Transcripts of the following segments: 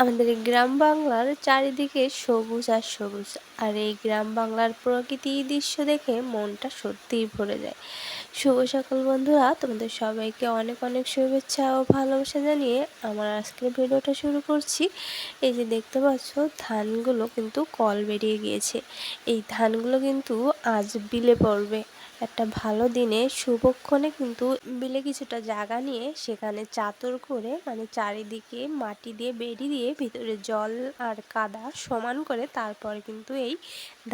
আমাদের গ্রাম বাংলার চারিদিকে সবুজ আর সবুজ, আর এই গ্রাম বাংলার প্রকৃতি দৃশ্য দেখে মনটা সত্যিই ভরে যায়। শুভ সকাল বন্ধুরা, তোমাদের সবাইকে অনেক অনেক শুভেচ্ছা ও ভালোবাসা জানিয়ে আমার আজকের ভিডিওটা শুরু করছি। এই যে দেখতে পাচ্ছ, ধানগুলো কিন্তু কল বেরিয়ে গিয়েছে। এই ধানগুলো কিন্তু আজ বিলে পড়বে। একটা ভালো দিনে শুভক্ষণে কিন্তু বিলে কিছুটা জায়গা নিয়ে সেখানে চাতর করে, মানে চারিদিকে মাটি দিয়ে বেড়ি দিয়ে ভিতরে জল আর কাদা সমান করে তারপর কিন্তু এই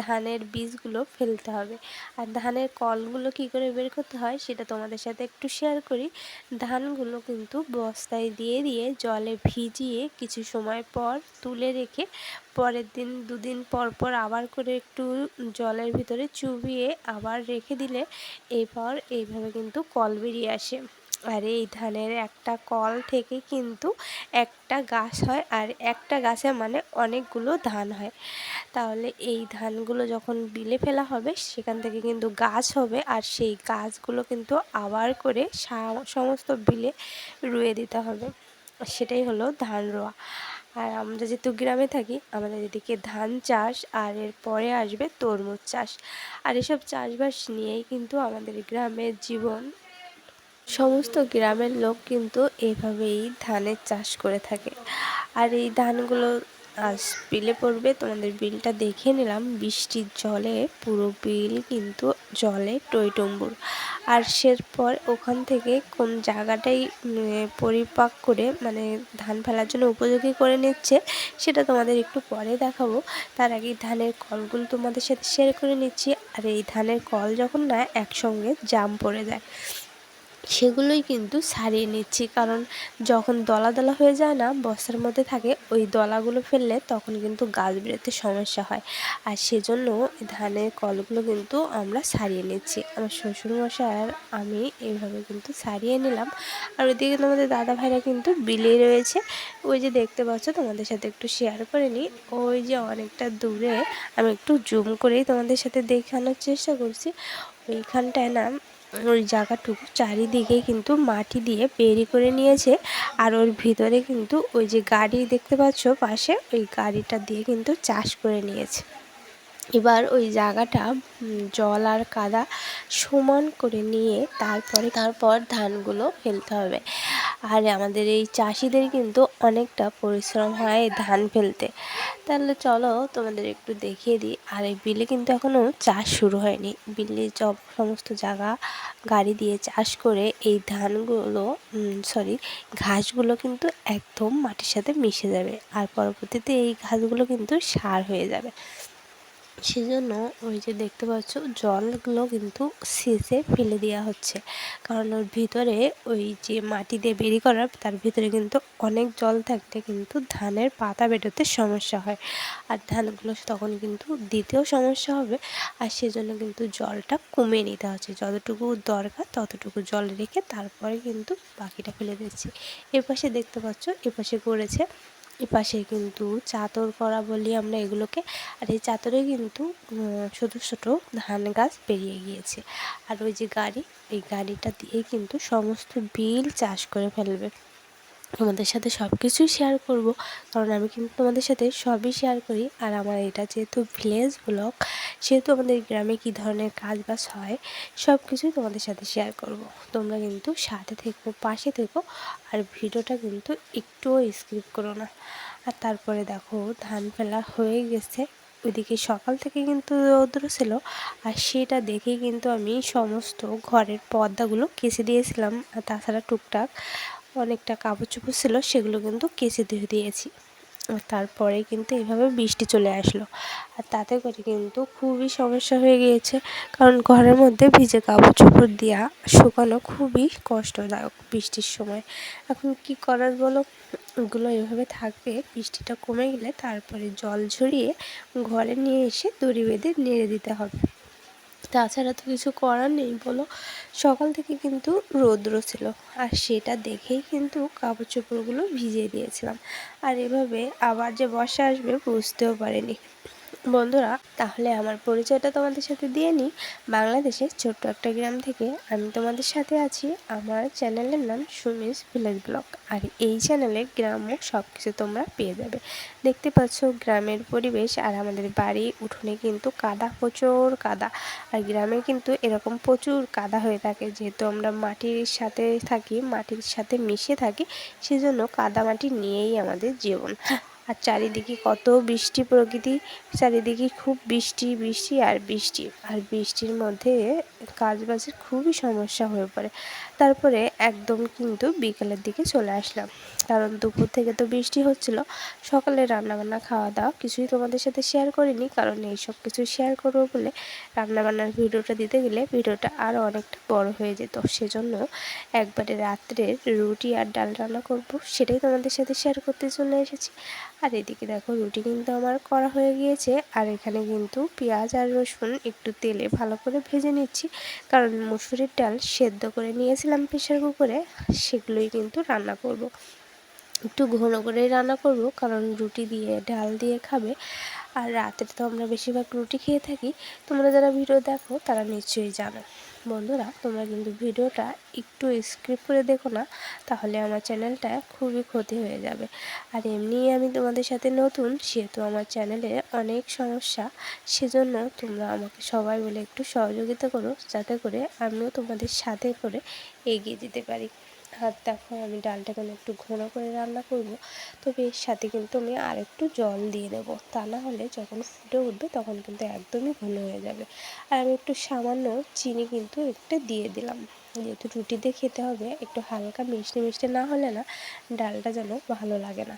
ধানের বীজগুলো ফেলতে হবে। আর ধানের কলগুলো কি করে বের করতে হয় সেটা তোমাদের সাথে একটু শেয়ার করি। ধানগুলো কিন্তু বস্তায় দিয়ে দিয়ে জলে ভিজিয়ে কিছু সময় পর তুলে রেখে পরের দিন দুদিন পর পর আবার করে একটু জলের ভিতরে চুবিয়ে আবার রেখে দিলে এরপর এইভাবে কিন্তু কল বেরিয়ে আসে। আর এই ধানের একটা কল থেকে কিন্তু একটা গাছ হয়, আর একটা গাছে মানে অনেকগুলো ধান হয়। তাহলে এই ধানগুলো যখন বিলে ফেলা হবে সেখান থেকে কিন্তু গাছ হবে, আর সেই গাছগুলো কিন্তু আবার করে সমস্ত বিলে রুয়ে দিতে হবে। সেটাই হলো ধান রোয়া। আর আমরা যেহেতু গ্রামে থাকি, আমাদের এদিকে ধান চাষ আর এর পরে আসবে তরমুজ চাষ। আর এসব চাষবাস নিয়েই কিন্তু আমাদের গ্রামের জীবন। সমস্ত গ্রামের লোক কিন্তু এভাবেই ধানের চাষ করে থাকে। আর এই ধানগুলো আজ বিলে পড়বে, তোমাদের বিলটা দেখে নিলাম। বৃষ্টির জলে পুরো বিল কিন্তু জলে টইটুম্বুর। আর সেরপর ওখান থেকে কোন জায়গাটাই পরিপাক করে, মানে ধান ফেলার জন্য উপযোগী করে নিচ্ছে, সেটা তোমাদের একটু পরে দেখাবো। তার আগে ধানের কলগুলো তোমাদের সাথে শেয়ার করে নিচ্ছি। আর এই ধানের কল যখন না একসঙ্গে জাম পড়ে যায় সেগুলোই কিন্তু ছাড়িয়ে নিচ্ছি, কারণ যখন দলা দলা হয়ে যায় না বস্তার মধ্যে থাকে, ওই দলাগুলো ফেললে তখন কিন্তু গাছ বেরোতে সমস্যা হয়। আর সেজন্য ধানের কলগুলো কিন্তু আমরা ছাড়িয়ে নিচ্ছি। আমার শ্বশুরমশাই আর আমি এইভাবে কিন্তু ছাড়িয়ে নিলাম। আর ওইদিকে তোমাদের দাদা ভাইরা কিন্তু বিলেই রয়েছে। ওই যে দেখতে পাচ্ছ, তোমাদের সাথে একটু শেয়ার করে নিই। ওই যে অনেকটা দূরে, আমি একটু জুম করেই তোমাদের সাথে দেখানোর চেষ্টা করছি। ওইখানটায় না ওই জায়গাটুকু চারিদিকে কিন্তু মাটি দিয়ে বেরি করে নিয়েছে। আর ওর ভিতরে কিন্তু ওই যে গাড়ি দেখতে পাচ্ছ পাশে, ওই গাড়িটা দিয়ে কিন্তু চাষ করে নিয়েছে। এবার ওই জায়গাটা জল আর কাদা সমান করে নিয়ে তারপর ধানগুলো ফেলতে হবে। আর আমাদের এই চাষিদের কিন্তু অনেকটা পরিশ্রম হয় ধান ফেলতে। তাহলে চলো তোমাদের একটু দেখিয়ে দিই। আর এই বিলে কিন্তু এখনও চাষ শুরু হয়নি। বিলে সমস্ত জায়গা গাড়ি দিয়ে চাষ করে এই ধানগুলো ঘাসগুলো কিন্তু একদম মাটির সাথে মিশে যাবে, আর পরবর্তীতে এই ঘাসগুলো কিন্তু সার হয়ে যাবে। সেজন্য ওই যে দেখতে পাচ্ছ জলগুলো কিন্তু সেচে ফেলে দেওয়া হচ্ছে, কারণ ওর ভিতরে ওই যে মাটি দিয়ে বেরি করা তার ভিতরে কিন্তু অনেক জল থাকলে কিন্তু ধানের পাতা বেরোতে সমস্যা হয়, আর ধানগুলো তখন কিন্তু দিতেও সমস্যা হবে। আর সেজন্য কিন্তু জলটা কমিয়ে নিতে হচ্ছে, যতটুকু দরকার ততটুকু জল রেখে তারপরে কিন্তু বাকিটা ফেলে দিচ্ছি। এপাশে দেখতে পাচ্ছ এপাশে করেছে, এপাশে কিন্তু চাতর করা বলি আমরা এগুলোকে। আর এই চাতরে কিন্তু ছোটো ছোটো ধান গাছ বেরিয়ে গিয়েছে। আর ওই যে গাড়ি, এই গাড়িটা দিয়ে কিন্তু সমস্ত বিল চাষ করে ফেলবে। তোমাদের সাথে সব কিছুই শেয়ার করব, কারণ আমি কিন্তু তোমাদের সাথে সবই শেয়ার করি। আর আমার এটা যেহেতু ভিলেজ ব্লগ, সেহেতু আমাদের গ্রামে কী ধরনের কাজ বাজ হয় সব কিছুই তোমাদের সাথে শেয়ার করব। তোমরা কিন্তু সাথে থেকো, পাশে থেকো, আর ভিডিওটা কিন্তু একটুও স্কিপ করো না। আর তারপরে দেখো ধান ফেলা হয়ে গেছে, ওইদিকে সকাল থেকে কিন্তু রৌদ্র ছিল, আর সেটা দেখেই কিন্তু আমি সমস্ত ঘরের পর্দাগুলো কেচে দিয়েছিলাম। আর তাছাড়া টুকটাক অনেকটা কাপড় চোপড় ছিল, সেগুলো কিন্তু কেচে দিয়ে দিয়েছি। আর তারপরে কিন্তু এইভাবে বৃষ্টি চলে আসলো, আর তাতে করে কিন্তু খুবই সমস্যা হয়ে গিয়েছে, কারণ ঘরের মধ্যে ভিজে কাপড় চোপড় দেওয়া শুকানো খুবই কষ্টদায়ক বৃষ্টির সময়। এখন কি করার বলো, ওগুলো এভাবে থাকবে, বৃষ্টিটা কমে গেলে তারপরে জল ঝরিয়ে ঘরে নিয়ে এসে দড়ি বেঁধে নেড়ে দিতে হবে। তাছাড়া তো কিছু করার নেই বলো। সকাল থেকে কিন্তু রৌদ্র ছিল, আর সেটা দেখেই কিন্তু কাপড় চোপড়গুলো ভিজিয়ে দিয়েছিলাম। আর এভাবে আবার যে বর্ষা আসবে বুঝতেও পারিনি। বন্ধুরা, তাহলে আমার পরিচয়টা তোমাদের সাথে দিয়ে নিই। বাংলাদেশের ছোট্ট একটা গ্রাম থেকে আমি তোমাদের সাথে আছি। আমার চ্যানেলের নাম সুমিস ভিলেজ ব্লগ, আর এই চ্যানেলে গ্রাম্য সব কিছু তোমরা পেয়ে যাবে। দেখতে পাচ্ছ গ্রামের পরিবেশ, আর আমাদের বাড়ি উঠোনে কিন্তু কাদা, প্রচুর কাদা। আর গ্রামে কিন্তু এরকম প্রচুর কাদা হয়ে থাকে, যেহেতু আমরা মাটির সাথে থাকি, মাটির সাথে মিশে থাকি, সেজন্য কাদা মাটি নিয়েই আমাদের জীবন। আর চারিদিকে কত বৃষ্টি, প্রকৃতি চারিদিকে খুব বৃষ্টি বৃষ্টি আর বৃষ্টি, আর বৃষ্টির মধ্যে কাজবাজের খুবই সমস্যা হয়ে পড়ে। তারপরে একদম কিন্তু বিকেলের দিকে চলে আসলাম, কারণ দুপুর থেকে তো বৃষ্টি হচ্ছিল। সকালে রান্নাবান্না খাওয়া দাওয়া কিছুই তোমাদের সাথে শেয়ার করিনি, কারণ এই সব কিছু শেয়ার করবো বলে রান্নাবান্নার ভিডিওটা দিতে গেলে ভিডিওটা আরও অনেকটা বড় হয়ে যেত। সেজন্য একবারে রাত্রে রুটি আর ডাল রান্না করব, সেটাই তোমাদের সাথে শেয়ার করতে চলে এসেছি। আর এদিকে দেখো রুটি কিন্তু আমার করা হয়ে গিয়েছে, আর এখানে কিন্তু পেঁয়াজ আর রসুন একটু তেলে ভালো করে ভেজে নিচ্ছি, কারণ মুসুরির ডাল সেদ্ধ করে নিয়েছিলাম প্রেশার কুকারে, সেগুলোই কিন্তু রান্না করব। একটু ঘন করেই রান্না করব, কারণ রুটি দিয়ে ডাল দিয়ে খাবে। আর রাতে তো আমরা বেশিরভাগ রুটি খেয়ে থাকি। তোমরা যারা ভিডিও দেখো তারা নিশ্চয়ই জানো। বন্ধুরা, তোমরা কিন্তু ভিডিওটা একটু স্কিপ করে দেখো না, তাহলে আমার চ্যানেলটা খুবই ক্ষতি হয়ে যাবে। আর এমনিই আমি তোমাদের সাথে নতুন, সেহেতু আমার চ্যানেলে অনেক সমস্যা। সেজন্য তোমরা আমাকে সবাই বলে একটু সহযোগিতা করো, যাতে করে আমিও তোমাদের সাথে করে এগিয়ে যেতে পারি। আর দেখো আমি ডালটা কেন একটু ঘন করে রান্না করব, তবে এর সাথে কিন্তু আমি আর একটু জল দিয়ে দেবো, তা না হলে যখন ফুটে উঠবে তখন কিন্তু একদমই ঘন হয়ে যাবে। আর আমি একটু সামান্য চিনি কিন্তু একটু দিয়ে দিলাম, যেহেতু রুটি দিয়ে খেতে হবে, একটু হালকা মিষ্টি মিষ্টি না হলে না ডালটা যেন ভালো লাগে না।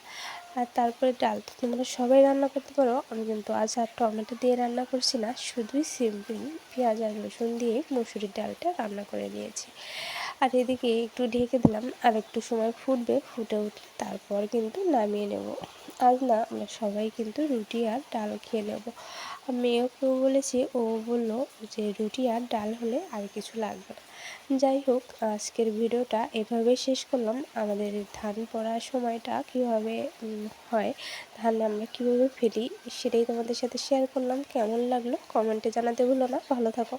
আর তারপরে ডাল তো তোমরা সবাই রান্না করতে পারো, আমি কিন্তু আজ আর টমেটো দিয়ে রান্না করছি না, শুধুই সিম্পল পেঁয়াজ আর রসুন দিয়ে মুসুরির ডালটা রান্না করে নিয়েছি। আর এদিকে একটু ঢেকে দিলাম, আর একটু সময় ফুটবে, ফুটে উঠলে তারপর কিন্তু নামিয়ে নেব। আজ না আমরা সবাই কিন্তু রুটি আর ডাল খেয়ে নেব। মেয়েকেও বলেছি, ও বলল যে রুটি আর ডাল হলে আর কিছু লাগবে না। যাই হোক, আজকের ভিডিওটা এভাবেই শেষ করলাম। আমাদের ধান পড়ার সময়টা কীভাবে হয়, ধান আমরা কীভাবে ফেলি, সেটাই তোমাদের সাথে শেয়ার করলাম। কেমন লাগলো কমেন্টে জানাতে ভুলো না। ভালো থাকো।